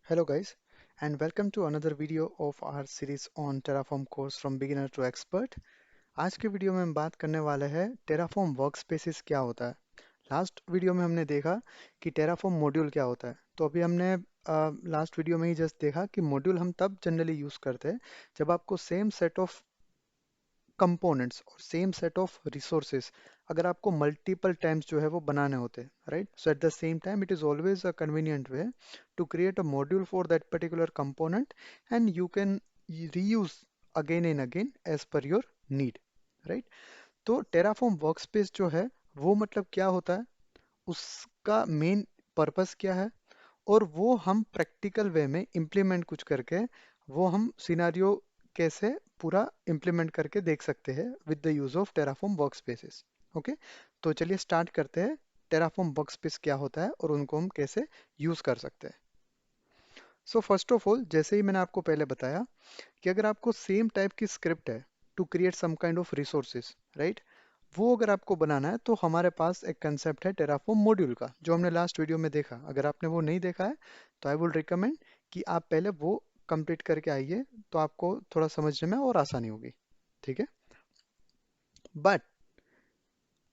Hello guys, and welcome to another video of our series on Terraform course from beginner to expert। आज के video में हम बात करने वाले हैं Terraform वर्कस्पेसेस क्या होता है। लास्ट वीडियो में हमने देखा कि Terraform मॉड्यूल क्या होता है। तो अभी हमने लास्ट वीडियो में ही जस्ट देखा कि मॉड्यूल हम तब जनरली यूज करते हैं जब आपको सेम सेट ऑफ कंपोनेंट्स और सेम सेट ऑफ रिसोर्सेज अगर आपको मल्टीपल टाइम्स जो है वो बनाने होते हैं, right. So at the same time it is always a convenient way to create a module for that particular component and you can reuse again and again as per your need, right. तो Terraform workspace जो है वो मतलब क्या होता है, उसका main purpose क्या है, और वो हम प्रैक्टिकल वे में इम्प्लीमेंट कुछ करके वो हम सिनारियो कैसे पूरा इम्प्लीमेंट करके देख सकते हैं with the use of Terraform workspaces. Okay, तो चलिए स्टार्ट करते हैं। टेराफॉर्म वर्कस्पेस क्या होता है और उनको हम कैसे यूज कर सकते हैं। सो फर्स्ट ऑफ ऑल, जैसे ही मैंने आपको पहले बताया कि अगर आपको सेम टाइप की स्क्रिप्ट है to create some kind of resources, right, वो अगर आपको बनाना है तो हमारे पास एक कंसेप्ट है टेराफॉर्म मॉड्यूल का, जो हमने लास्ट वीडियो में देखा। अगर आपने वो नहीं देखा है तो आई वुड रिकमेंड कि आप पहले वो कंप्लीट करके आइए, तो आपको थोड़ा समझने में और आसानी होगी। ठीक है, बट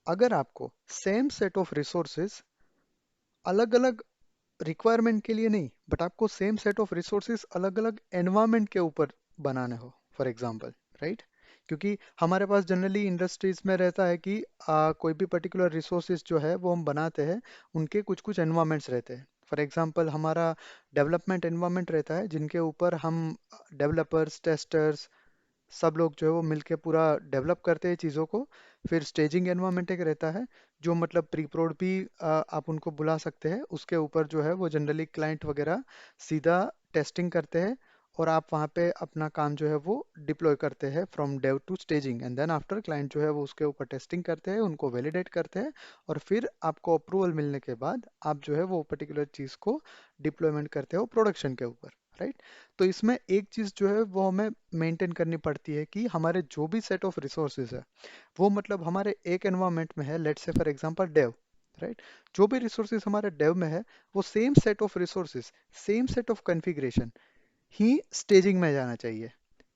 अगर आपको सेम सेट ऑफ रिसोर्सेज अलग अलग रिक्वायरमेंट के लिए नहीं, बट आपको सेम सेट ऑफ रिसोर्सेज अलग अलग एनवायरमेंट के ऊपर बनाने हो, फॉर एग्जांपल, राइट। क्योंकि हमारे पास जनरली इंडस्ट्रीज में रहता है कि कोई भी पर्टिकुलर रिसोर्सेज जो है वो हम बनाते हैं, उनके कुछ कुछ एनवायरमेंट्स रहते हैं। फॉर एग्जांपल हमारा डेवलपमेंट एनवायरमेंट रहता है जिनके ऊपर हम डेवलपर्स, टेस्टर्स, सब लोग जो है वो मिलके पूरा डेवलप करते हैं चीज़ों को। फिर स्टेजिंग एनवायरनमेंट एक रहता है, जो मतलब प्री प्रोड भी आप उनको बुला सकते हैं। उसके ऊपर जो है वो जनरली क्लाइंट वगैरह सीधा टेस्टिंग करते हैं, और आप वहाँ पे अपना काम जो है वो डिप्लॉय करते हैं from dev to staging, and then after client जो है वो उसके ऊपर टेस्टिंग करते हैं, उनको वैलिडेट करते हैं, और फिर आपको अप्रूवल मिलने के बाद आप जो है वो पर्टिकुलर चीज़ को डिप्लॉयमेंट करते हो प्रोडक्शन के ऊपर, राइट। तो इसमें एक चीज़ जो है वो हमें मेंटेन करनी पड़ती है कि हमारे जो भी सेट ऑफ रिसोर्सेज है वो मतलब हमारे एक एनवायरनमेंट में है, let's say for example Dave, right. जो भी रिसोर्सेज हमारे डेव में है वो same set of resources, same set of configuration he staging में जाना चाहिए,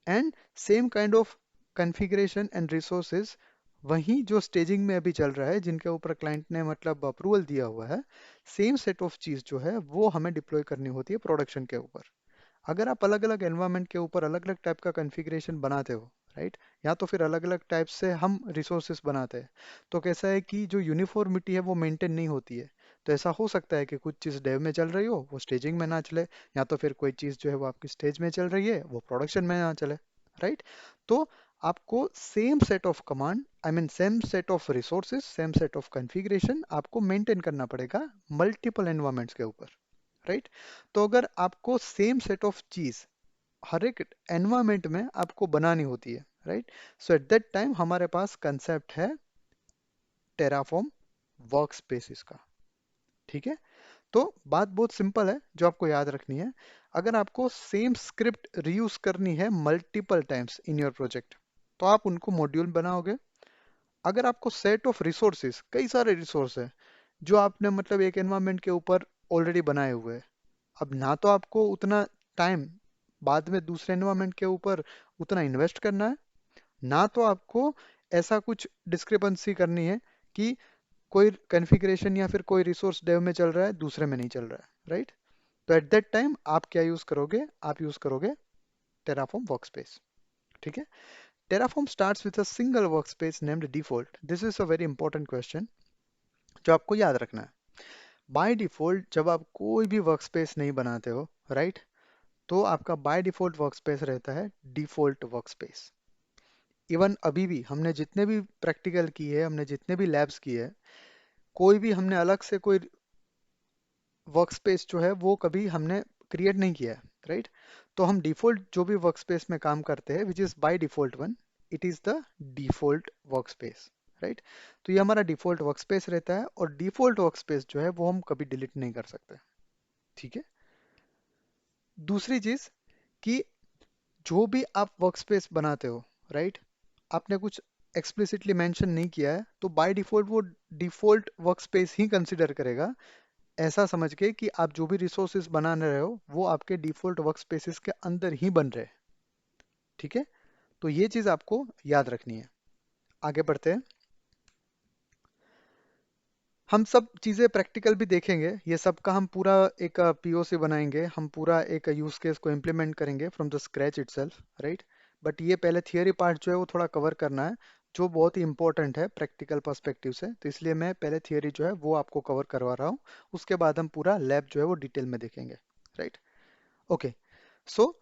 and same kind of configuration and resources वही जो स्टेजिंग में अभी चल रहा है, जिनके ऊपर क्लाइंट ने मतलब अप्रूवल दिया हुआ है, सेम सेट ऑफ चीज़ जो है वो हमें डिप्लॉय करनी होती है प्रोडक्शन के ऊपर। अगर आप अलग अलग एनवायरनमेंट के ऊपर अलग अलग टाइप का कॉन्फ़िगरेशन बनाते हो, राइट, या तो फिर अलग अलग टाइप से हम रिसोर्सेस बनाते हैं, तो कैसा है कि जो यूनिफॉर्मिटी है वो मेंटेन नहीं होती है। तो ऐसा हो सकता है कि कुछ चीज़ डेव में चल रही हो वो स्टेजिंग में ना चले, या तो फिर कोई चीज़ जो है वो आपकी स्टेज में चल रही है वो प्रोडक्शन में ना चले, राइट। तो आपको same set of command, I mean same set of resources, same set of configuration आपको मेंटेन करना पड़ेगा मल्टीपल एनवायरमेंट्स के ऊपर, राइट। तो अगर आपको सेम सेट ऑफ चीज हर एक एनवायरमेंट में आपको बनानी होती है, right, so at that time हमारे पास कंसेप्ट है टेराफॉर्म वर्क स्पेसिस का। ठीक है, तो बात बहुत सिंपल है जो आपको याद रखनी है। अगर आपको सेम स्क्रिप्ट रीयूज करनी है multiple times in your project, तो आप उनको मॉड्यूल बनाओगे। अगर आपको सेट ऑफ रिसोर्सेज, कई सारे रिसोर्स है जो आपने मतलब एक एनवायरमेंट के ऊपर ऑलरेडी बनाए हुए हैं, अब ना तो आपको उतना टाइम बाद में दूसरे एनवायरनमेंट के ऊपर उतना इन्वेस्ट करना है, ना तो आपको ऐसा कुछ डिस्क्रिपेंसी करनी है कि कोई कॉन्फ़िगरेशन या फिर कोई रिसोर्स डेव में चल रहा है दूसरे में नहीं चल रहा है, राइट। तो एट दैट टाइम आप क्या यूज करोगे, आप यूज करोगे टेराफॉर्म वर्कस्पेस। ठीक है, Terraform starts with a single workspace named default. This is a very important question जो आपको याद रखना है। बाय डिफॉल्ट जब आप कोई भी वर्कस्पेस नहीं बनाते हो, राइट, तो आपका बाय डिफॉल्ट वर्कस्पेस रहता है डिफॉल्ट वर्कस्पेस। इवन अभी भी हमने जितने भी प्रैक्टिकल किए हैं, हमने जितने भी लैब्स किए हैं, कोई भी हमने अलग से कोई वर्कस्पेस जो है वो कभी हमने क्रिएट नहीं किया है, राइट। तो हम डिफॉल्ट जो भी वर्कस्पेस में काम करते हैं which is by default one, it is the default workspace, right. तो ये हमारा डिफॉल्ट वर्कस्पेस रहता है, और डिफॉल्ट वर्कस्पेस जो है वो हम कभी डिलीट नहीं कर सकते। ठीक है, दूसरी चीज़ कि जो भी आप वर्कस्पेस बनाते हो, राइट, आपने कुछ एक्सप्लिसिटली मेंशन नहीं किया है तो बाय डिफॉल्ट वो डिफॉल्ट वर्कस्पेस ही कंसिडर करेगा ऐसा समझ के कि आप जो भी रिसोर्सेज बना रहे हो वो आपके डिफॉल्ट वर्क स्पेसिस के अंदर ही बन रहे हैं। ठीक है, तो ये चीज़ आपको याद रखनी है। आगे बढ़ते हैं। हम सब चीज़ें प्रैक्टिकल भी देखेंगे, ये सब का हम पूरा एक पीओसी बनाएंगे, हम पूरा एक यूज केस को इम्प्लीमेंट करेंगे from the scratch itself, right. But ये पहले थियरी पार्ट जो है वो थोड़ा कवर करना है, जो बहुत ही इंपॉर्टेंट है प्रैक्टिकल पर्सपेक्टिव से, तो इसलिए मैं पहले थियरी जो है वो आपको कवर करवा रहा हूँ। उसके बाद हम पूरा लैब जो है वो डिटेल में देखेंगे, right. Okay, so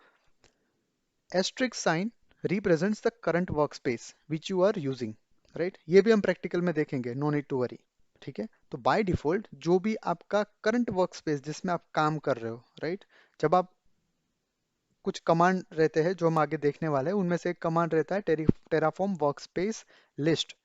asterisk sign represents the current workspace which you are using, right. ये भी हम प्रैक्टिकल में देखेंगे, नो नीड टू वरी। ठीक है, तो बाय डिफॉल्ट जो भी आपका करंट वर्क स्पेस जिसमें आप काम कर रहे हो, राइट, जब आप कुछ कमांड रहते हैं जो हम आगे देखने वाले हैं, उनमें से एक कमांड रहता है टेराफॉर्म वर्कस्पेस लिस्ट।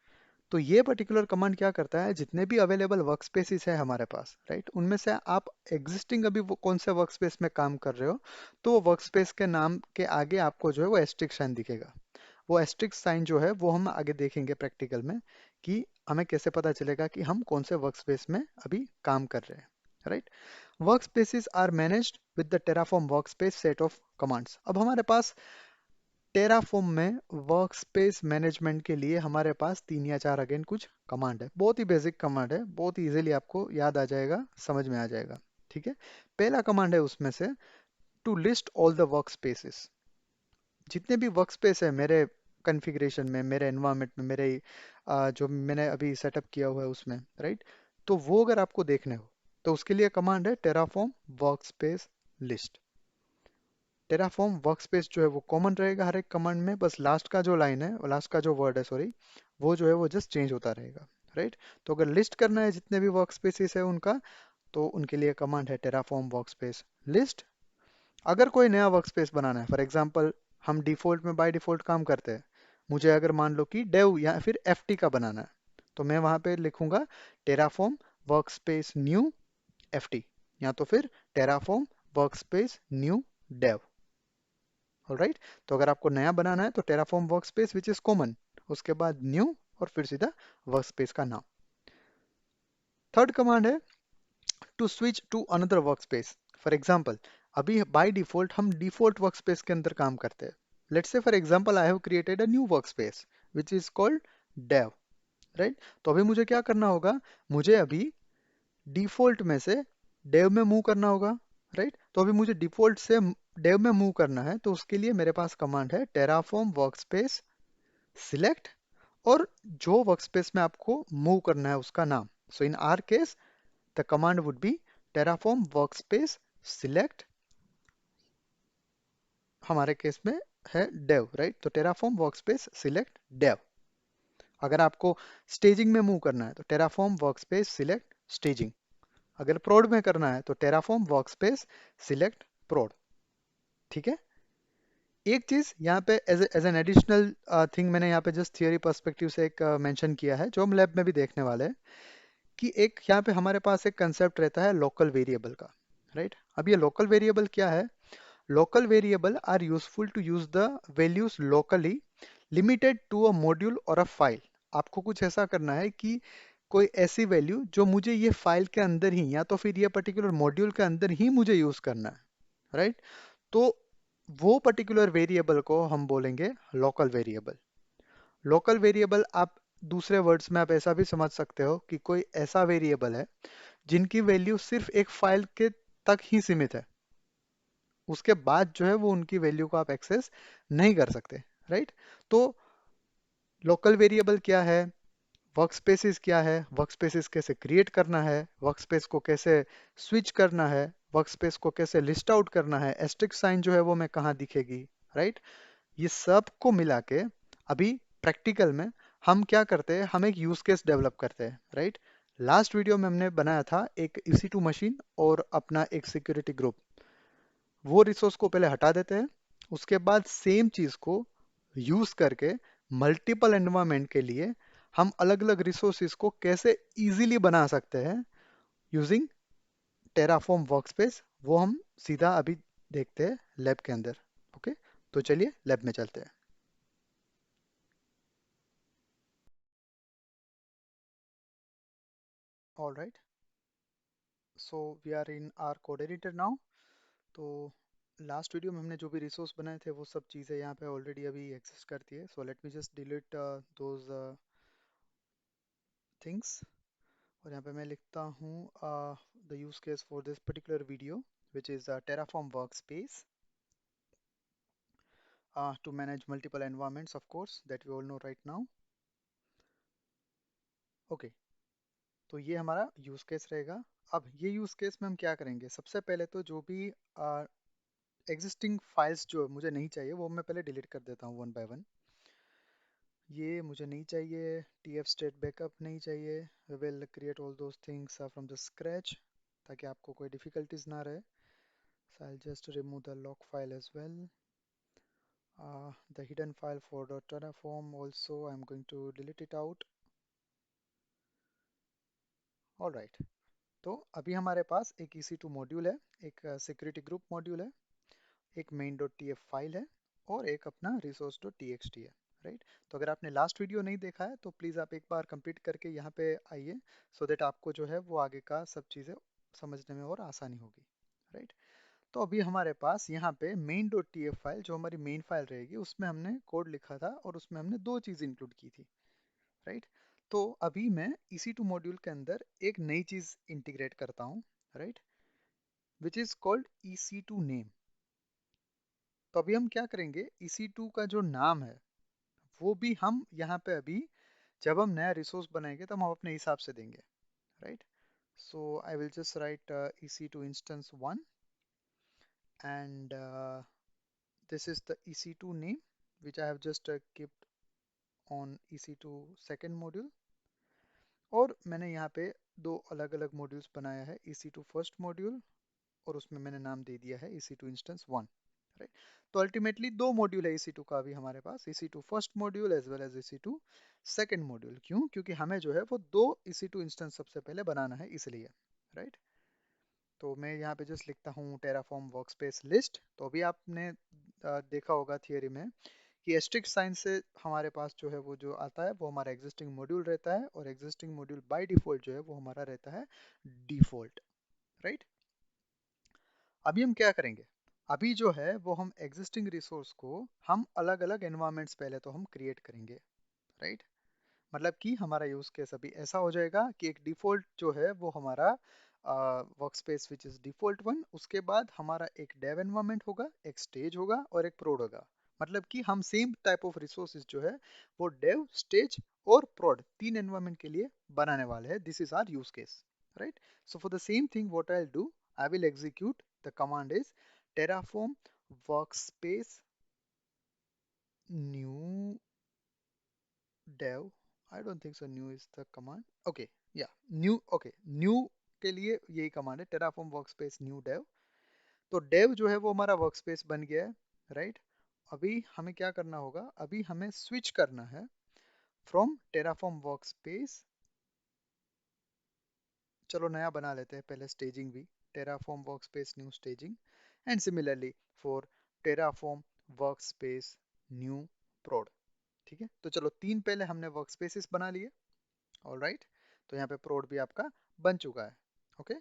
तो ये पर्टिकुलर कमांड क्या करता है, जितने भी अवेलेबल वर्क स्पेसिस है हमारे पास, राइट, उनमें से आप एग्जिस्टिंग अभी वो कौन से वर्क स्पेस में काम कर रहे हो, तो वो वर्क स्पेस के नाम के आगे आपको जो है वो एस्ट्रिक साइन दिखेगा। वो एस्ट्रिक साइन जो है वो हम आगे देखेंगे प्रैक्टिकल में, कि हमें कैसे पता चलेगा कि हम कौन से वर्क स्पेस में अभी काम कर रहे हैं, right. Workspaces are managed with the Terraform workspace set of commands. अब हमारे पास टेराफॉर्म में वर्क स्पेस मैनेजमेंट के लिए हमारे पास 3 या 4 अगेन कुछ कमांड है, बहुत ही बेसिक कमांड है, बहुत ही इजीली आपको याद आ जाएगा, समझ में आ जाएगा। ठीक है, पहला कमांड है उसमें से to list all the workspaces. जितने भी वर्क स्पेस है मेरे कॉन्फ़िगरेशन में, मेरे एनवायरनमेंट में, मेरे जो मैंने अभी सेटअप किया हुआ है उसमें, राइट, तो वो अगर आपको देखने हो तो उसके लिए कमांड है Terraform work space list. Terraform workspace जो है वो कॉमन रहेगा हर एक कमांड में, बस लास्ट का जो लाइन है, लास्ट का जो वर्ड है, सॉरी, वो जो है वो जस्ट चेंज होता रहेगा, राइट। तो अगर लिस्ट करना है जितने भी वर्कस्पेसिस है उनका, तो उनके लिए कमांड है टेराफॉर्म वर्कस्पेस लिस्ट। अगर कोई नया वर्कस्पेस बनाना है, फॉर एग्जांपल हम डिफॉल्ट में बाय डिफॉल्ट काम करते हैं, मुझे अगर मान लो कि डेव या फिर एफटी का बनाना है, तो मैं वहां पे लिखूंगा टेराफॉर्म वर्कस्पेस न्यू एफटी, या तो फिर Terraform workspace new dev. Alright, तो अगर आपको नया बनाना है तो Terraform workspace which is common, उसके बाद न्यू, और फिर सीधा वर्कस्पेस का नाम। थर्ड कमांड है to switch to another workspace. For example अभी बाय डिफॉल्ट हम डिफॉल्ट वर्कस्पेस के अंदर काम करते हैं। Let's say for example I have created a new workspace which is called dev, right. तो अभी मुझे क्या करना होगा, मुझे अभी डिफॉल्ट में से डेव में मूव करना होगा, राइट। तो अभी मुझे डिफॉल्ट से डेव में मूव करना है, तो उसके लिए मेरे पास कमांड है टेराफॉर्म वर्कस्पेस सिलेक्ट, और जो वर्कस्पेस में आपको मूव करना है उसका नाम। So in our case the command would be Terraform workspace select, हमारे केस में है डेव, राइट। तो टेराफॉर्म वर्कस्पेस सिलेक्ट डेव। अगर आपको स्टेजिंग में मूव करना है तो टेराफॉर्म वर्कस्पेस सिलेक्ट स्टेजिंग। अगर प्रोड में करना है तो टेराफॉर्म वर्कस्पेस सिलेक्ट प्रोड। ठीक है, एक चीज यहाँ पे एज एन एडिशनल थिंग मैंने यहाँ पे जस्ट थियरी पर्सपेक्टिव से एक मेंशन किया है, जो हम लैब में भी देखने वाले हैं, कि एक यहाँ पे हमारे पास एक कंसेप्ट रहता है लोकल वेरिएबल का, राइट। अब ये लोकल वेरिएबल क्या है, local variable are useful to use the values locally limited to a module और अ फाइल। आपको कुछ ऐसा करना है कि कोई ऐसी वैल्यू जो मुझे ये फाइल के अंदर ही या तो फिर ये पर्टिकुलर मॉड्यूल के अंदर ही मुझे यूज करना है, राइट। तो वो पर्टिकुलर वेरिएबल को हम बोलेंगे लोकल वेरिएबल। लोकल वेरिएबल आप दूसरे वर्ड्स में आप ऐसा भी समझ सकते हो कि कोई ऐसा वेरिएबल है जिनकी वैल्यू सिर्फ एक फाइल के तक ही सीमित है, उसके बाद जो है वो उनकी वैल्यू को आप एक्सेस नहीं कर सकते, राइट। तो लोकल वेरिएबल क्या है, वर्कस्पेसिस क्या है, वर्कस्पेसिस कैसे क्रिएट करना है, वर्कस्पेस को कैसे स्विच करना है, वर्कस्पेस को कैसे लिस्ट आउट करना है, एस्ट्रिक साइन जो है वो मैं कहाँ दिखेगी, राइट। ये सब को मिला के अभी प्रैक्टिकल में हम क्या करते हैं, हम एक यूज केस डेवलप करते हैं, राइट। लास्ट वीडियो में हमने बनाया था एक EC2 मशीन और अपना एक सिक्योरिटी ग्रुप। वो रिसोर्स को पहले हटा देते हैं, उसके बाद सेम चीज को यूज करके मल्टीपल एनवायरमेंट के लिए हम अलग अलग रिसोर्सेज को कैसे इजीली बना सकते हैं यूजिंग टेराफॉर्म वर्कस्पेस, वो हम सीधा अभी देखते हैं लैब के अंदर। ओके, तो चलिए लैब में चलते हैं। All right, so we are in our code editor now. तो लास्ट वीडियो में हमने जो भी रिसोर्स बनाए थे वो सब चीज़ें यहाँ पे ऑलरेडी अभी एग्जिस्ट करती है। सो let me just delete those things. और यहाँ पे मैं लिखता हूँ the use case for this particular video which is Terraform workspace to manage multiple environments, of course, that we all know right now. Okay, तो ये हमारा यूज केस रहेगा। अब ये यूज केस में हम क्या करेंगे, सबसे पहले तो जो भी एग्जिस्टिंग फाइल्स जो मुझे नहीं चाहिए वो मैं पहले डिलीट कर देता हूँ वन बाय वन। ये मुझे नहीं चाहिए, tf state बैकअप नहीं चाहिए। We will create all those things from the scratch ताकि आपको कोई डिफिकल्टीज ना रहे। So I'll just remove the log file as well. The hidden file for the Terraform also I'm going to delete it out. All right. तो अभी हमारे पास एक EC2 module है, एक सिक्योरिटी ग्रुप मॉड्यूल है, एक main.tf फाइल है और एक अपना resource.txt है। राइट, तो अगर आपने लास्ट वीडियो नहीं देखा है तो प्लीज़ आप एक बार कंप्लीट करके यहाँ पे आइए, सो दैट आपको जो है वो आगे का सब चीज़ें समझने में और आसानी होगी। राइट, तो अभी हमारे पास यहाँ पे main.tf फाइल जो हमारी मेन फाइल रहेगी उसमें हमने कोड लिखा था और उसमें हमने दो चीज़ इंक्लूड की थी। राइट, तो अभी मैं EC2 मॉड्यूल के अंदर एक नई चीज़ इंटीग्रेट करता हूँ। Right, which is called EC2 name. तो अभी हम क्या करेंगे, EC2 का जो नाम है वो भी हम यहाँ पे अभी जब हम नया रिसोर्स बनाएंगे तो हम अपने हिसाब से देंगे। Right, so I will just write EC2 instance 1 and this is the EC2 name which I have just kept on EC2 second module। और मैंने यहाँ पे दो अलग अलग मॉड्यूल्स बनाया है, EC2 फर्स्ट मॉड्यूल और उसमें मैंने नाम दे दिया है EC2 इंस्टेंस 1। राइट, तो अल्टीमेटली दो मॉड्यूल है EC2 का अभी हमारे पास, EC2 first module as well as EC2 second module. क्यों, क्योंकि हमें जो है वो दो EC2 इंस्टेंस सबसे पहले बनाना है इसलिए। राइट, तो मैं यहाँ पे जस्ट लिखता हूँ टेराफॉर्म वर्कस्पेस लिस्ट। तो अभी आपने देखा होगा थियरी में कि एस्ट्रिक साइन से हमारे पास जो है वो जो आता है वो हमारा एग्जिस्टिंग मॉड्यूल रहता है और एग्जिस्टिंग मॉड्यूल बाय डिफॉल्ट जो है वो हमारा रहता है डिफॉल्ट। राइट, अभी हम क्या करेंगे, अभी जो है वो हम एग्जिस्टिंग रिसोर्स को हम अलग अलग एनवायरमेंट्स पहले तो हम क्रिएट करेंगे। राइट, मतलब कि हमारा यूज केस अभी ऐसा हो जाएगा कि एक डिफॉल्ट जो है वो हमारा workspace which is default one, उसके बाद हमारा एक डेव एनवायरनमेंट होगा, एक स्टेज होगा और एक प्रोड होगा। मतलब कि हम सेम टाइप ऑफ रिसोर्सेज जो है वो डेव, स्टेज और प्रोड तीन एनवायरनमेंट के लिए बनाने वाले हैं। This is our use case. Right, so for the same thing what I will do, I will execute the command is terraform workspace new dev। I don't think so new is the command। okay, yeah, new, okay, new के लिए यही command है terraform workspace new dev। तो dev जो है वो हमारा workspace बन गया है। राइट, अभी हमें क्या करना होगा, अभी हमें स्विच करना है from terraform workspace। चलो नया बना लेते हैं पहले स्टेजिंग भी, terraform workspace new staging and similarly for terraform workspace new prod। ठीक है, तो चलो तीन पहले हमने वर्क स्पेसिस बना लिए। ऑल राइट, तो यहाँ पे प्रोड भी आपका बन चुका है। ओके,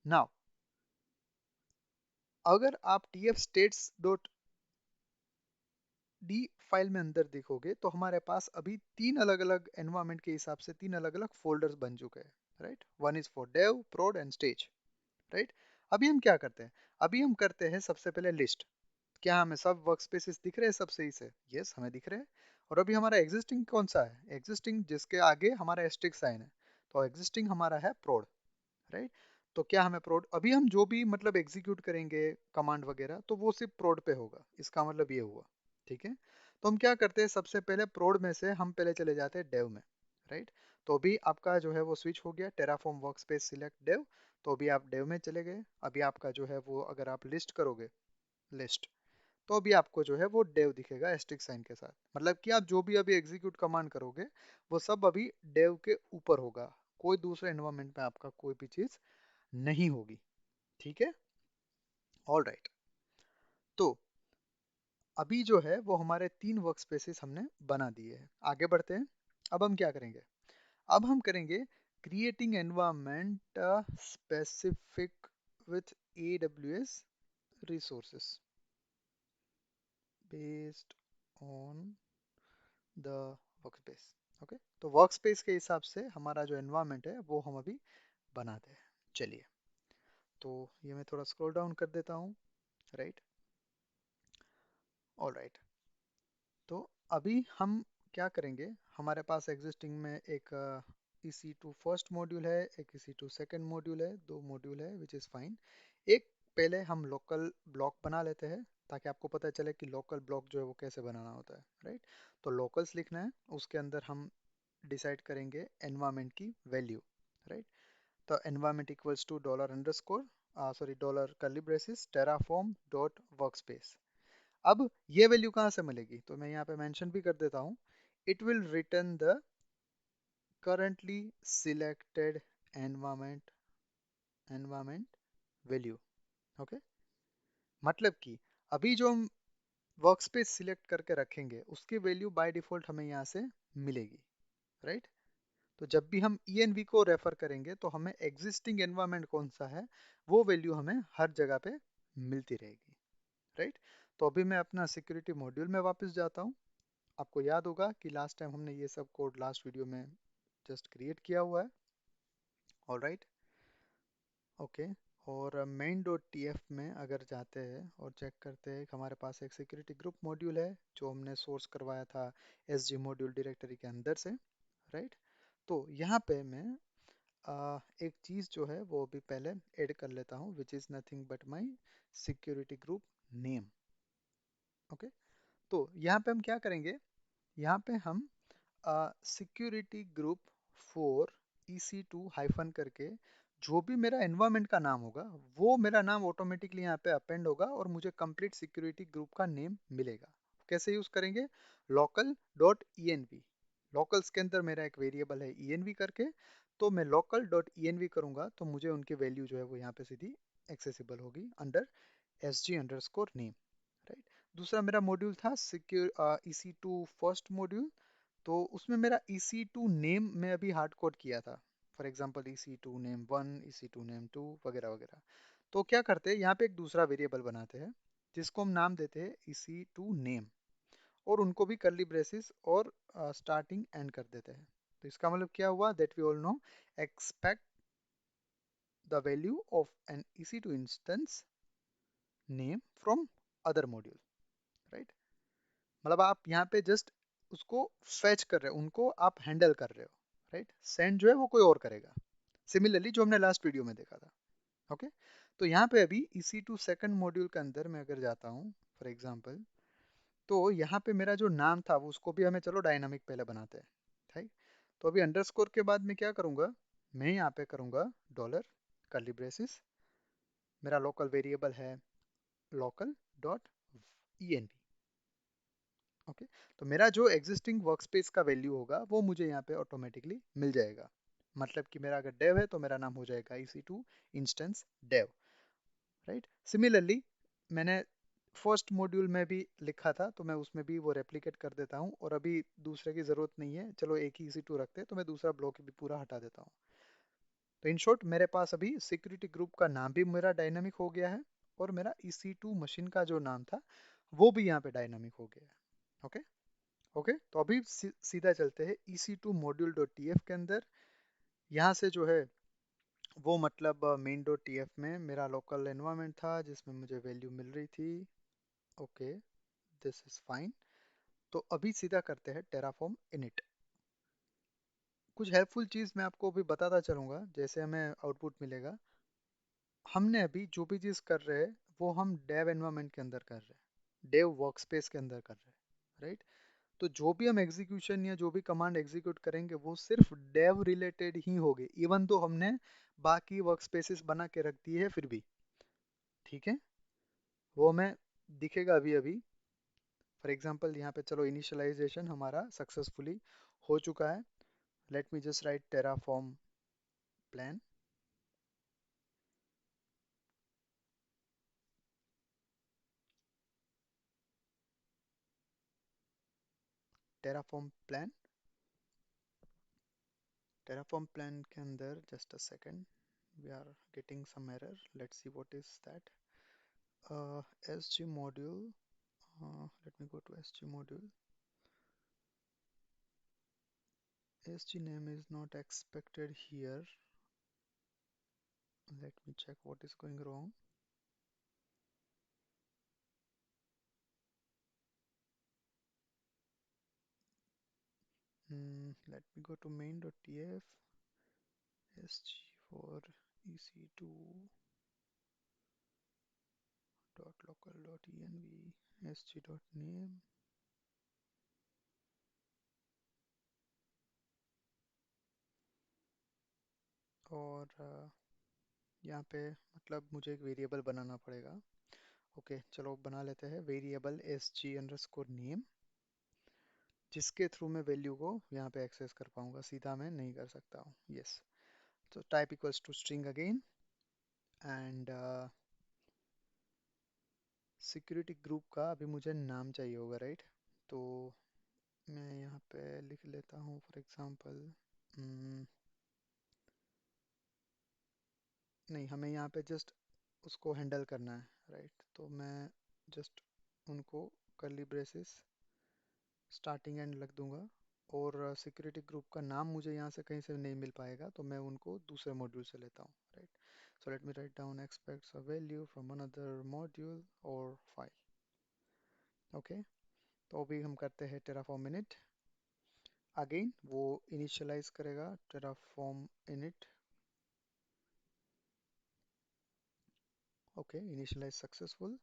नाउ अगर आप tf states dot D file में अंदर देखोगे तो हमारे पास अभी तीन अलग अलग एनवायरमेंट के हिसाब से तीन अलग अलग फोल्डर्स बन चुके हैं। Right, one is for dev, prod and stage. Right, अभी हम क्या करते हैं, अभी हम करते हैं सबसे पहले लिस्ट। क्या हमें सब वर्क स्पेसिस दिख रहे हैं सब सही से? यस, हमें दिख रहे हैं। और अभी हमारा एग्जिस्टिंग कौन सा है, एग्जिस्टिंग जिसके आगे हमारा एस्ट्रिक साइन है, तो एग्जिस्टिंग हमारा है प्रोड। राइट, तो क्या हमें प्रोड, अभी हम जो भी मतलब एग्जीक्यूट करेंगे कमांड वगैरह तो वो सिर्फ प्रोड पे होगा, इसका मतलब ये हुआ। ठीक है, तो हम क्या करते हैं, सबसे पहले प्रोड में से हम पहले चले जाते हैं डेव में। राइट, तो अभी आपका जो है वो स्विच हो गया, टेराफॉर्म वर्कस्पेस सिलेक्ट डेव। तो अभी आप डेव में चले गए, अभी आपका जो है वो अगर आप लिस्ट करोगे लिस्ट, तो अभी आपको जो है वो डेव दिखेगा एस्ट्रिक साइन के साथ। मतलब कि आप जो भी अभी एग्जीक्यूट कमांड करोगे वो सब अभी डेव के ऊपर होगा, कोई दूसरे एनवायरमेंट में आपका कोई भी चीज नहीं होगी। ठीक है, ऑल राइट, तो अभी जो है वो हमारे तीन वर्क स्पेसिस हमने बना दिए हैं। आगे बढ़ते हैं, अब हम क्या करेंगे, अब हम करेंगे creating environment specific with AWS resources based on the workspace. Okay, तो वर्कस्पेस के हिसाब से हमारा जो एनवायरनमेंट है वो हम अभी बनाते हैं। चलिए, तो ये मैं थोड़ा स्क्रॉल डाउन कर देता हूँ। Right, all right. तो अभी हम क्या करेंगे, हमारे पास एग्जिस्टिंग में एक EC2 फर्स्ट मॉड्यूल है, एक EC2 सेकंड मॉड्यूल है, दो मॉड्यूल है विच इज़ फाइन। एक पहले हम लोकल ब्लॉक बना लेते हैं ताकि आपको पता चले कि लोकल ब्लॉक जो है वो कैसे बनाना होता है। राइट, तो लोकल्स लिखना है, उसके अंदर हम डिसाइड करेंगे एनवायरमेंट की वैल्यू। राइट, तो environment equals to dollar underscore sorry dollar curly braces Terraform dot workspace. अब ये वैल्यू कहाँ से मिलेगी, तो मैं यहाँ पे मेंशन भी कर देता हूँ। It will return the currently selected environment environment value. Okay, मतलब कि अभी जो हम वर्कस्पेस सिलेक्ट करके रखेंगे उसकी वैल्यू बाय डिफॉल्ट हमें यहाँ से मिलेगी। राइट, तो जब भी हम ENV को रेफर करेंगे तो हमें एग्जिस्टिंग एनवायरनमेंट कौन सा है वो वैल्यू हमें हर जगह पे मिलती रहेगी। राइट, तो अभी मैं अपना सिक्योरिटी मॉड्यूल में वापस जाता हूँ। आपको याद होगा कि लास्ट टाइम हमने ये सब कोड लास्ट वीडियो में जस्ट क्रिएट किया हुआ है। ऑल राइट, ओके, और main डॉट TF में अगर जाते हैं और चेक करते हैं कि हमारे पास एक सिक्योरिटी ग्रुप मॉड्यूल है जो हमने सोर्स करवाया था SG मॉड्यूल डायरेक्टरी के अंदर से। राइट, तो यहाँ पे मैं एक चीज़ जो है वो भी पहले ऐड कर लेता हूँ which is nothing but my security group name. Okay, तो यहाँ पे हम क्या करेंगे, यहाँ पे हम security group for EC2 hyphen करके जो भी मेरा एनवायरनमेंट का नाम होगा वो मेरा नाम ऑटोमेटिकली यहाँ पे अपेंड होगा और मुझे कंप्लीट सिक्योरिटी ग्रुप का नेम मिलेगा। कैसे यूज करेंगे, लोकल डॉट ENV, लोकल्स के अंदर मेरा एक वेरिएबल है ENV करके, तो मैं लोकल डॉट ENV करूंगा तो मुझे उनकी वैल्यू जो है वो यहाँ पे सीधी एक्सेसिबल होगी under SG underscore name. Right, दूसरा मेरा मॉड्यूल था सिक्योर EC2 फर्स्ट मॉड्यूल, तो उसमें मेरा EC2 नेम मैं अभी हार्ड कोड किया था। For example EC2 name 1, EC2 name 2 वगैरह वगैरह। तो क्या करते हैं, यहाँ पे एक दूसरा वेरिएबल बनाते हैं जिसको हम नाम देते हैं EC2 नेम, और उनको भी कर्ली ब्रेसिस और स्टार्टिंग एंड कर देते हैं। तो इसका मतलब क्या हुआ, that we all know expect the value of an EC2 instance name from other module. Right, मतलब आप यहाँ पे जस्ट उसको फेच कर रहे हो, उनको आप हैंडल कर रहे हो। राइट, सेंड जो है वो कोई और करेगा, सिमिलरली जो हमने लास्ट वीडियो में देखा था। ओके, तो यहाँ पे अभी EC2 सेकंड मॉड्यूल के अंदर मैं अगर जाता हूँ फॉर एग्जांपल, तो यहाँ पे मेरा जो नाम था वो उसको भी हमें चलो डायनामिक पहले बनाते हैं। ठीक, तो अभी अंडरस्कोर के बाद मैं क्या करूँगा, मैं यहाँ पे करूँगा डॉलर कर्ली ब्रेसिस, मेरा लोकल वेरिएबल है लोकल डॉट ENV। ओके, तो मेरा जो एग्जिस्टिंग वर्कस्पेस का वैल्यू होगा वो मुझे यहाँ पे ऑटोमेटिकली मिल जाएगा। मतलब कि मेरा अगर डेव है तो मेरा नाम हो जाएगा EC2 instance dev. Right, similarly मैंने फर्स्ट मॉड्यूल में भी लिखा था तो मैं उसमें भी वो रेप्लिकेट कर देता हूँ, और अभी दूसरे की ज़रूरत नहीं है, चलो एक ही EC2 रखते हैं, तो मैं दूसरा ब्लॉक भी पूरा हटा देता हूँ। तो इन शॉर्ट मेरे पास अभी सिक्योरिटी ग्रुप का नाम भी मेरा डायनामिक हो गया है, और मेरा EC2 मशीन का जो नाम था वो भी यहाँ पे डायनामिक हो गया है। ओके, ओके, तो अभी सीधा चलते हैं EC2 मॉड्यूल डॉट TF के अंदर। यहाँ से जो है वो मतलब मेन डॉट TF में मेरा लोकल एनवायरनमेंट था जिसमें मुझे वैल्यू मिल रही थी। Okay, this is fine. तो अभी सीधा करते हैं टेराफॉर्म इनिट। कुछ हेल्पफुल चीज़ मैं आपको अभी बताता चलूँगा जैसे हमें आउटपुट मिलेगा। हमने अभी जो भी चीज़ कर रहे हैं वो हम डेव एनवायरनमेंट के अंदर कर रहे हैं, डेव वर्कस्पेस के अंदर कर रहे हैं। राइट, तो जो भी हम एग्जीक्यूशन या जो भी कमांड एग्जीक्यूट करेंगे वो सिर्फ डेव रिलेटेड ही होगी, इवन तो हमने बाकी वर्कस्पेसेस बना के रख दिए है फिर भी। ठीक है, वो हमें दिखेगा अभी अभी। फॉर एग्जांपल यहाँ पे चलो इनिशियलाइजेशन हमारा सक्सेसफुली हो चुका है। Let me just right Terraform plan. Terraform plan, Terraform plan के अंदर just a second, we are getting some error. Let's see what is that. SG module. Let me go to SG module. SG name is not expected here. Let me check what is going wrong. Let me go to main.tf, SG for ec2 .local.env, sg.name. और यहाँ पे मतलब मुझे एक variable बनाना पड़ेगा. Okay चलो बना लेते हैं वेरिएबल sg_name, जिसके थ्रू मैं वैल्यू को यहाँ पे एक्सेस कर पाऊंगा, सीधा मैं नहीं कर सकता हूँ. यस, तो type equals to string again and security group का अभी मुझे नाम चाहिए होगा, राइट? तो मैं यहाँ पे लिख लेता हूँ फॉर एग्जांपल. नहीं, हमें यहाँ पे जस्ट उसको हैंडल करना है, राइट? तो मैं जस्ट उनको कर्ली ब्रेसेस स्टार्टिंग एंड लग दूंगा. और सिक्योरिटी ग्रुप का नाम मुझे यहाँ से कहीं से नहीं मिल पाएगा, तो मैं उनको दूसरे मॉड्यूल से लेता हूँ, right? So let me write down expects a value from another module और फाइल. ओके, तो अभी हम करते हैं terraform init. अगेन वो इनिशियलाइज करेगा terraform init. Okay, initialize successful.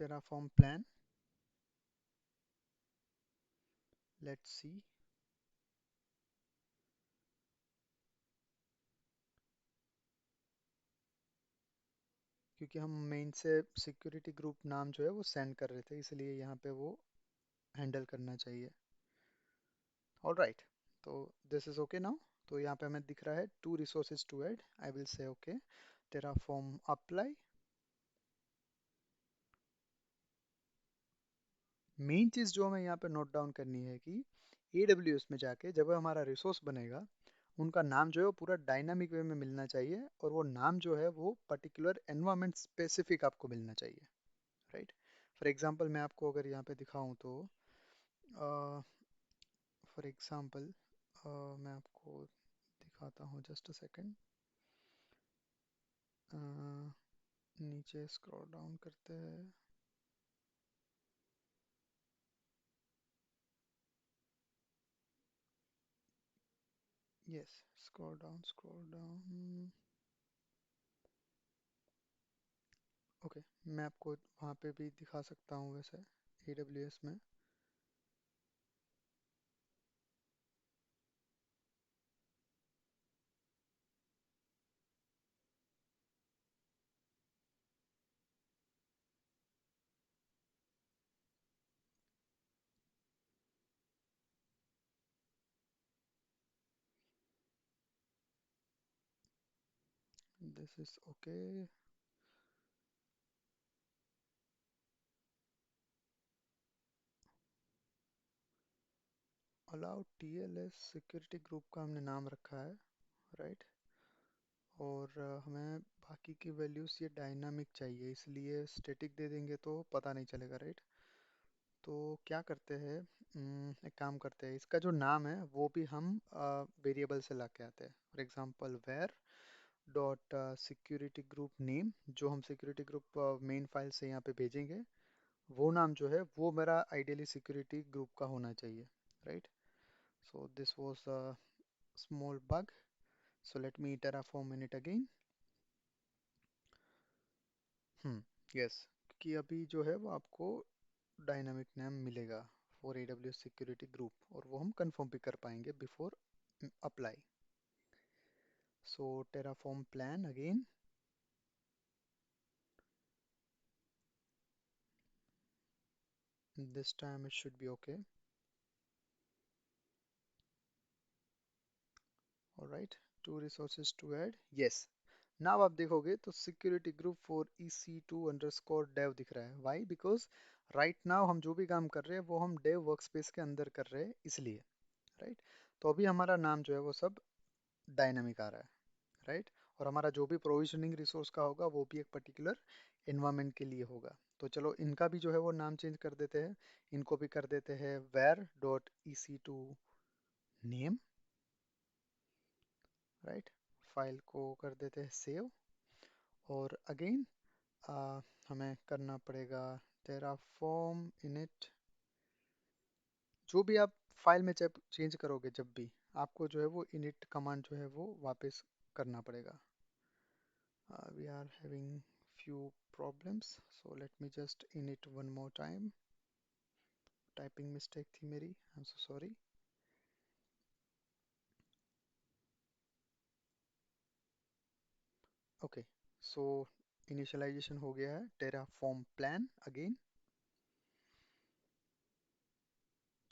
terraform plan, let's see. क्योंकि हम मेन से सिक्योरिटी ग्रुप नाम जो है वो सेंड कर रहे थे, इसलिए यहाँ पे वो हैंडल करना चाहिए. ऑल राइट, तो दिस इज ओके नाउ. तो यहाँ पे हमें दिख रहा है two resources to add. I will say okay, terraform apply. Main चीज़ जो हमें यहाँ पे नोट डाउन करनी है कि AWS में जाके जब हमारा रिसोर्स बनेगा, उनका नाम जो है वो पूरा डायनामिक वे में मिलना चाहिए, और वो नाम जो है वो पर्टिकुलर एनवायरनमेंट स्पेसिफिक आपको मिलना चाहिए, राइट? फॉर एग्जांपल मैं आपको अगर यहाँ पे दिखाऊं तो फॉर एग्जांपल मैं आपको दिखाता हूँ, जस्ट अ सेकेंड. नीचे स्क्रॉल डाउन करते हैं. Yes, scroll down scroll down. Okay, मैं आपको वहाँ पे भी दिखा सकता हूँ वैसे AWS में. This is okay. Allow TLS security group का हमने नाम रखा है, राइट? और हमें बाकी की वैल्यूज ये डायनामिक चाहिए, इसलिए स्टैटिक दे देंगे तो पता नहीं चलेगा, राइट? तो क्या करते हैं, एक काम करते हैं, इसका जो नाम है वो भी हम वेरिएबल से ला के आते हैं. For example var dot security group name, जो हम सिक्योरिटी ग्रुप मेन फाइल से यहाँ पे भेजेंगे, वो नाम जो है वो मेरा आइडियली सिक्योरिटी ग्रुप का होना चाहिए, right? So this was a small bug. So let me terraform in it again. Yes, कि अभी जो है वो आपको डायनामिक नेम मिलेगा फॉर AWS सिक्योरिटी ग्रुप, और वो हम कंफर्म भी कर पाएंगे before apply. So terraform plan again. This time it should be okay. All right, two resources to add. Yes. Now आप देखोगे तो security group for EC2_dev दिख रहा है. Why? Because right now हम जो भी काम कर रहे हैं वो हम dev workspace के अंदर कर रहे हैं, इसलिए, राइट? तो अभी हमारा नाम जो है वो सब डायनामिक आ रहा है, राइट। और हमारा जो भी प्रोविजनिंग रिसोर्स का होगा वो भी एक पर्टिकुलर एनवायरनमेंट के लिए होगा। तो चलो इनका भी जो है वो नाम चेंज कर देते हैं। इनको भी कर देते हैं var dot ec2 name, right. File को कर देते हैं सेव। और अगेन हमें करना पड़ेगा terraform init। जो भी आप फाइल में जब चेंज करोगे, जब भी आपको जो है वो init कमांड जो है वो वापस करना पड़ेगा। We are having few problems, so let me just init one more time। Typing mistake थी मेरी, I am so sorry. Okay, so initialization हो गया है terraform plan अगेन।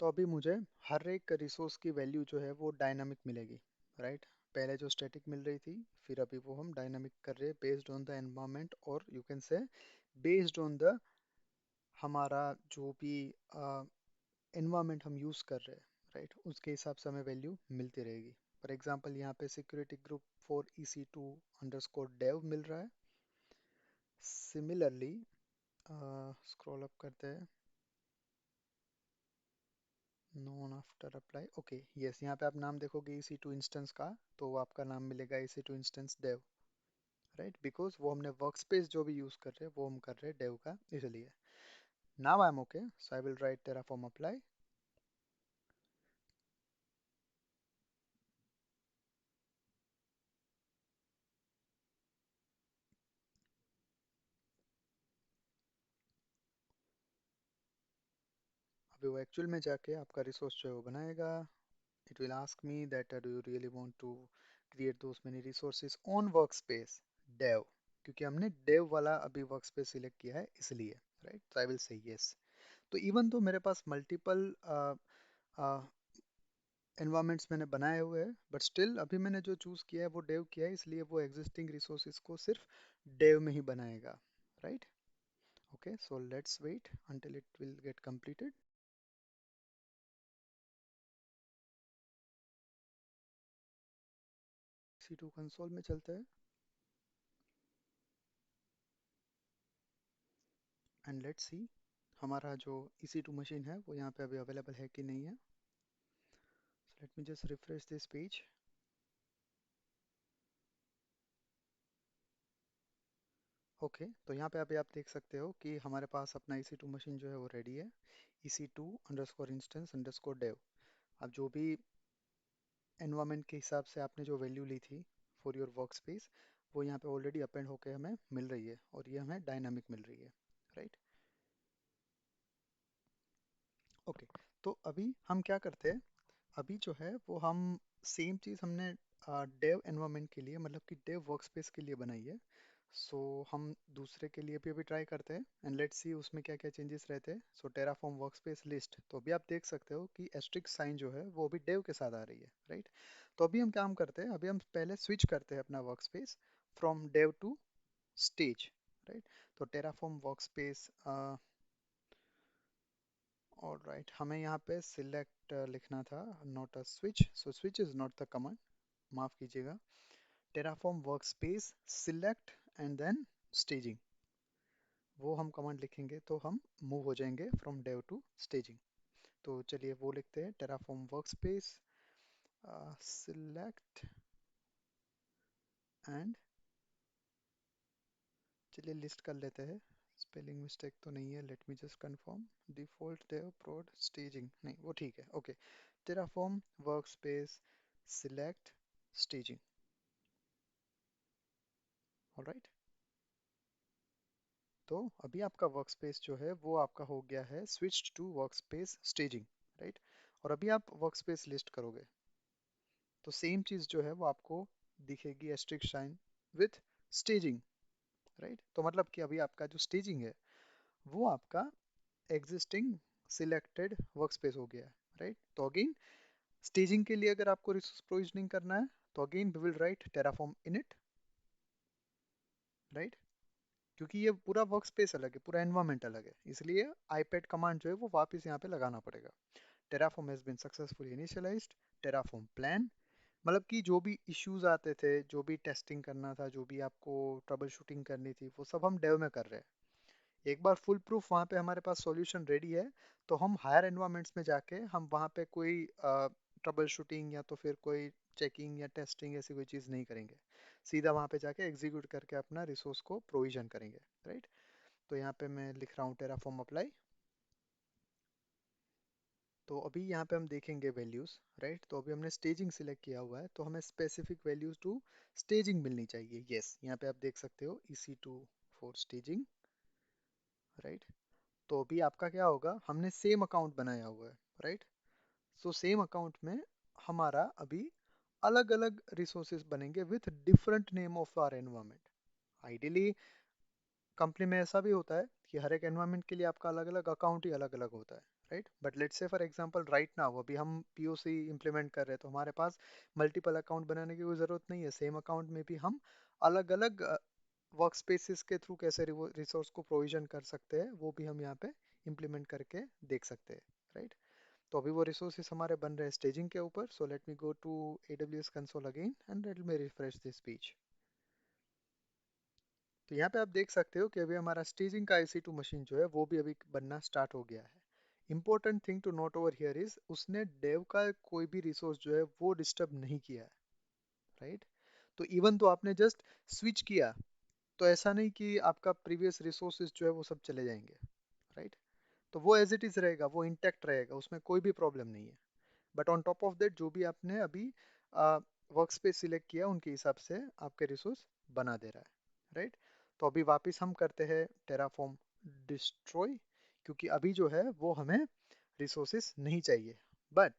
तो अभी मुझे हर एक रिसोर्स की वैल्यू जो है वो डायनामिक मिलेगी, राइट। पहले जो स्टैटिक मिल रही थी, फिर अभी वो हम डायनामिक कर रहे हैं बेस्ड ऑन द एनवायरनमेंट, और you can say based on the हमारा जो भी एनवायरनमेंट हम यूज़ कर रहे हैं, राइट, उसके हिसाब से हमें वैल्यू मिलती रहेगी। फॉर एग्जांपल यहाँ पे security group for EC2 underscore dev मिल रहा है। सिमिलरली स्क्रॉल अप करते हैं, non after apply, okay yes, यहाँ पे आप नाम देखोगे EC2 इंस्टेंस का, तो वो आपका नाम मिलेगा EC2 instance dev, right, because वो हमने वर्क स्पेस जो भी यूज़ कर रहे हैं वो हम कर रहे हैं डेव का, इसलिए। Now I am okay, so I will write terraform apply. अभी वो एक्चुअल में जाके आपका रिसोर्स जो है वो बनाएगा। It will ask me that do you really want to create those many resources on workspace dev, क्योंकि हमने dev वाला अभी workspace सिलेक्ट किया है इसलिए, राइट। तो आई विल से yes। तो इवन तो मेरे पास मल्टीपल एनवायरमेंट्स मैंने बनाए हुए हैं, बट स्टिल अभी मैंने जो चूज किया है वो dev किया है, इसलिए वो एग्जिस्टिंग रिसोर्सेज को सिर्फ dev में ही बनाएगा, right. Okay, so let's wait until it will get completed। C2 console में चलते हैं एंड लेट्स सी हमारा जो EC2 मशीन है वो यहाँ पे अभी अवेलेबल है कि नहीं है। So let me just refresh this page। Okay, तो यहाँ पे अभी आप देख सकते हो कि हमारे पास अपना EC2 मशीन जो है वो रेडी है, EC2 underscore instance underscore Dave. अब जो भी एनवायरनमेंट के हिसाब से आपने जो वैल्यू ली थी फॉर योर वर्क स्पेस, वो यहाँ पे ऑलरेडी अपेंड होके हमें मिल रही है, और ये हमें डायनामिक मिल रही है, राइट। ओके, तो अभी हम क्या करते हैं, अभी जो है वो हम सेम चीज़ हमने डेव एनवायरनमेंट के लिए, मतलब कि डेव वर्कस्पेस के लिए बनाई है। सो हम दूसरे के लिए भी अभी ट्राई करते हैं एंड लेट्स सी उसमें क्या क्या चेंजेस रहते हैं। सो टेराफॉर्म वर्कस्पेस लिस्ट, तो अभी आप देख सकते हो कि एस्ट्रिक साइन जो है वो अभी डेव के साथ आ रही है, राइट। तो अभी हम काम करते हैं, अभी हम पहले स्विच करते हैं अपना workspace from dev to stage, right. तो टेराफॉर्म वर्कस्पेस, ऑलराइट, हमें यहाँ पे सिलेक्ट लिखना था, not a switch, so switch is not the command, माफ कीजिएगा। Terraform workspace select and then staging, वो हम कमांड लिखेंगे तो हम मूव हो जाएंगे फ्रॉम डेव टू स्टेजिंग। तो चलिए वो लिखते हैं, टेराफॉर्म वर्कस्पेस सिलेक्ट एंड, चलिए लिस्ट कर लेते हैं, स्पेलिंग मिस्टेक तो नहीं है, let me just confirm. Default dev prod staging, नहीं वो ठीक है, okay. Terraform workspace select staging, alright. तो अभी आपका वर्कस्पेस जो है वो आपका हो गया है switch to workspace staging, right. और अभी आप वर्कस्पेस लिस्ट करोगे तो सेम चीज जो है वो आपको दिखेगी, asterisk sign with staging, right. तो मतलब कि अभी आपका जो स्टेजिंग है वो आपका एग्जिस्टिंग सिलेक्टेड वर्कस्पेस हो गया है, राइट। तो अगेन स्टेजिंग के लिए अगर आपको रिसोर्स प्रोविजनिंग करना है तो again we will write Terraform init, right. क्योंकि ये पूरा वर्क स्पेस अलग है, पूरा एनवायरमेंट अलग है, इसलिए आईपैड कमांड जो है वो वापस यहाँ पे लगाना पड़ेगा। Terraform has been successfully initialized. Terraform plan, मतलब कि जो भी इश्यूज आते थे, जो भी टेस्टिंग करना था, जो भी आपको ट्रबल शूटिंग करनी थी, वो सब हम डेव में कर रहे हैं। एक बार फुल प्रूफ वहाँ पे हमारे पास सॉल्यूशन रेडी है, तो हम हायर एनवायरमेंट्स में जाके हम वहाँ पे कोई ट्रबल शूटिंग या तो फिर कोई चेकिंग या टेस्टिंग ऐसी कोई चीज़ नहीं करेंगे। सीधा वहाँ पे जाके एग्जीक्यूट करके अपना रिसोर्स को प्रोविजन करेंगे, राइट। तो यहाँ पे मैं लिख रहा हूँ टेराफॉर्म अप्लाई। तो अभी यहाँ पे हम देखेंगे वैल्यूज, राइट। तो अभी हमने स्टेजिंग सिलेक्ट किया हुआ है, तो हमें स्पेसिफिक वैल्यूज टू स्टेजिंग मिलनी चाहिए। यस, यहाँ पे आप देख सकते हो EC2 फॉर स्टेजिंग, राइट। तो अभी आपका क्या होगा, हमने सेम अकाउंट बनाया हुआ है, राइट। सो सेम अकाउंट में हमारा अभी अलग अलग रिसोर्सेज बनेंगे with different name of our environment. Ideally company में ऐसा भी होता है कि हर एक एनवायरनमेंट के लिए आपका अलग अलग अकाउंट ही अलग अलग होता है, right. But let's say for example right now अभी हम POC इंप्लीमेंट कर रहे हैं, तो हमारे पास मल्टीपल अकाउंट बनाने की कोई ज़रूरत नहीं है। सेम अकाउंट में भी हम अलग अलग वर्क स्पेसिस के थ्रू कैसे रिसोर्स को प्रोविजन कर सकते हैं, वो भी हम यहाँ पे इम्प्लीमेंट करके देख सकते हैं, राइट। तो अभी वो रिसोर्सेस हमारे बन रहे हैं स्टेजिंग के ऊपर। So let me go to AWS console again and let me refresh this page. तो यहाँ पे आप देख सकते हो कि अभी हमारा स्टेजिंग का EC2 मशीन जो है वो भी अभी बनना स्टार्ट हो गया है। Important thing to note over here is उसने डेव का कोई भी रिसोर्स जो है वो डिस्टर्ब नहीं किया है, राइट। तो इवन तो आपने जस्ट स्विच किया, तो ऐसा नहीं कि आपका प्रीवियस रिसोर्सेज जो है वो सब चले जाएंगे, राइट। तो वो एज इट इज रहेगा, वो इंटैक्ट रहेगा, उसमें कोई भी प्रॉब्लम नहीं है। But on top of that जो भी आपने अभी वर्क स्पेस सिलेक्ट किया उनके हिसाब से आपके रिसोर्स बना दे रहा है, राइट। तो अभी वापस हम करते हैं टेराफॉर्म डिस्ट्रॉय, क्योंकि अभी जो है वो हमें रिसोर्सेस नहीं चाहिए। बट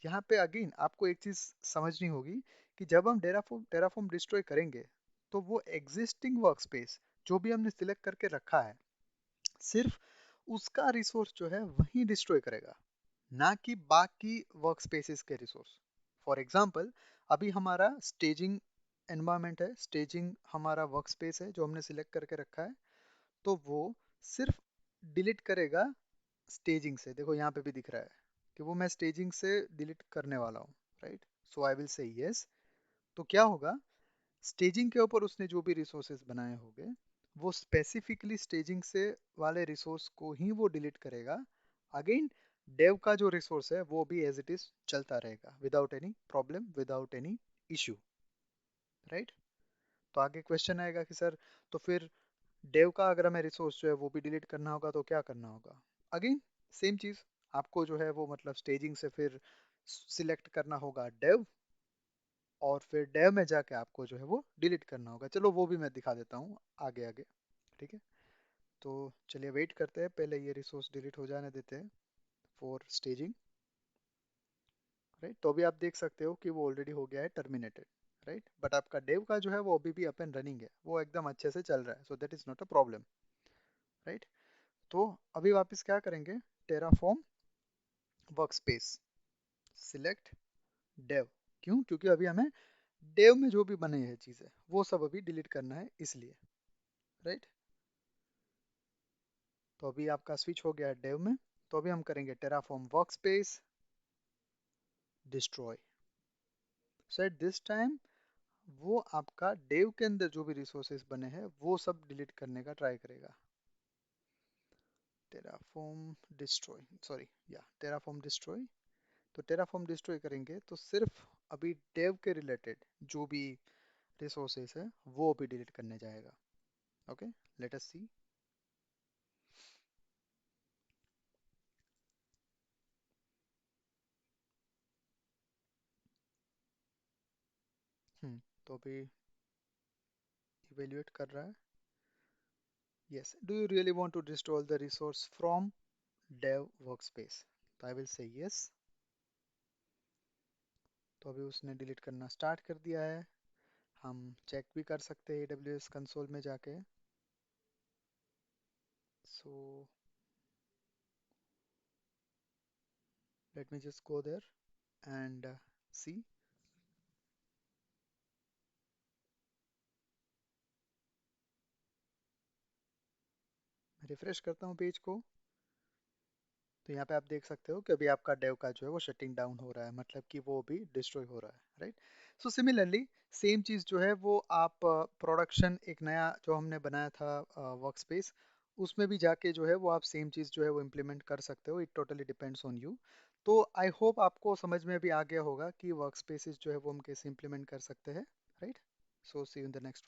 यहाँ पे अगेन आपको एक चीज़ समझनी होगी कि जब हम टेराफॉर्म टेराफॉर्म डिस्ट्रॉय करेंगे, तो वो एग्जिस्टिंग वर्क स्पेस जो भी हमने सिलेक्ट करके रखा है, सिर्फ उसका रिसोर्स जो है वही डिस्ट्रॉय करेगा, ना कि बाकी वर्क स्पेसिस के रिसोर्स। फॉर एग्जाम्पल अभी हमारा स्टेजिंग एनवायरमेंट है, स्टेजिंग हमारा वर्क स्पेस है जो हमने सिलेक्ट करके रखा है, तो वो सिर्फ डिलीट करेगा स्टेजिंग से। देखो यहाँ पे भी दिख रहा है कि वो मैं स्टेजिंग से डिलीट करने वाला हूँ, राइट। सो आई विल से यस। तो क्या होगा, स्टेजिंग के ऊपर उसने जो भी रिसोर्सेज बनाए होंगे, वो स्पेसिफिकली स्टेजिंग से वाले रिसोर्स को ही वो डिलीट करेगा। अगेन डेव का जो रिसोर्स है वो भी एज इट इज चलता रहेगा without any problem, without any issue, right. तो आगे क्वेश्चन आएगा कि सर तो फिर डेव का अगर हमें रिसोर्स जो है वो भी डिलीट करना होगा तो क्या करना होगा। अगेन सेम चीज, आपको जो है वो मतलब स्टेजिंग से फिर सिलेक्ट करना होगा डेव, और फिर डेव में जाके आपको जो है वो डिलीट करना होगा। चलो वो भी मैं दिखा देता हूँ आगे आगे, ठीक है। तो चलिए वेट करते हैं, पहले ये रिसोर्स डिलीट हो जाने देते हैं फॉर स्टेजिंग, राइट। तो अभी आप देख सकते हो कि वो ऑलरेडी हो गया है टर्मिनेटेड, राइट। बट आपका डेव का जो है वो अभी भी अप एंड रनिंग है, वो एकदम अच्छे से चल रहा है, so that is not a problem, right. तो अभी वापस क्या करेंगे, टेराफॉर्म वर्कस्पेस सिलेक्ट डेव। क्यों, क्योंकि अभी हमें डेव में जो भी बने हैं चीज़ें वो सब अभी डिलीट करना है इसलिए, राइट। तो अभी आपका स्विच हो गया है डेव में। तो अभी हम करेंगे Terraform workspace destroy. So at this time वो आपका डेव के अंदर जो भी रिसोर्सेज बने हैं वो सब डिलीट करने का ट्राई करेगा। टेराफॉर्म डिस्ट्रॉय, सॉरी या टेराफॉर्म डिस्ट्रॉय। तो टेराफॉर्म डिस्ट्रॉय करेंगे तो सिर्फ अभी डेव के रिलेटेड जो भी रिसोर्सेज है वो अभी डिलीट करने जाएगा। ओके, लेट अस सी। तो अभी इवेल्युएट कर रहा है। Yes. Do you really want to restore the resource from dev workspace? तो I will say yes. तो अभी उसने डिलीट करना स्टार्ट कर दिया है। हम चेक भी कर सकते हैं AWS कंसोल में जाके। So let me just go there and see. मैं रिफ्रेश करता हूँ पेज को। तो यहाँ पे आप देख सकते हो कि अभी आपका डेव का जो है वो शटिंग डाउन हो रहा है, मतलब कि वो भी डिस्ट्रॉय हो रहा है, राइट। सो सिमिलरली सेम चीज़ जो है वो आप प्रोडक्शन एक नया जो हमने बनाया था वर्क स्पेस, उसमें भी जाके जो है वो आप सेम चीज़ जो है वो इम्प्लीमेंट कर सकते हो। It totally depends on you. तो आई होप आपको समझ में भी आ गया होगा कि वर्क स्पेसिस जो है वो हम कैसे इम्प्लीमेंट कर सकते हैं, right. So see you in the next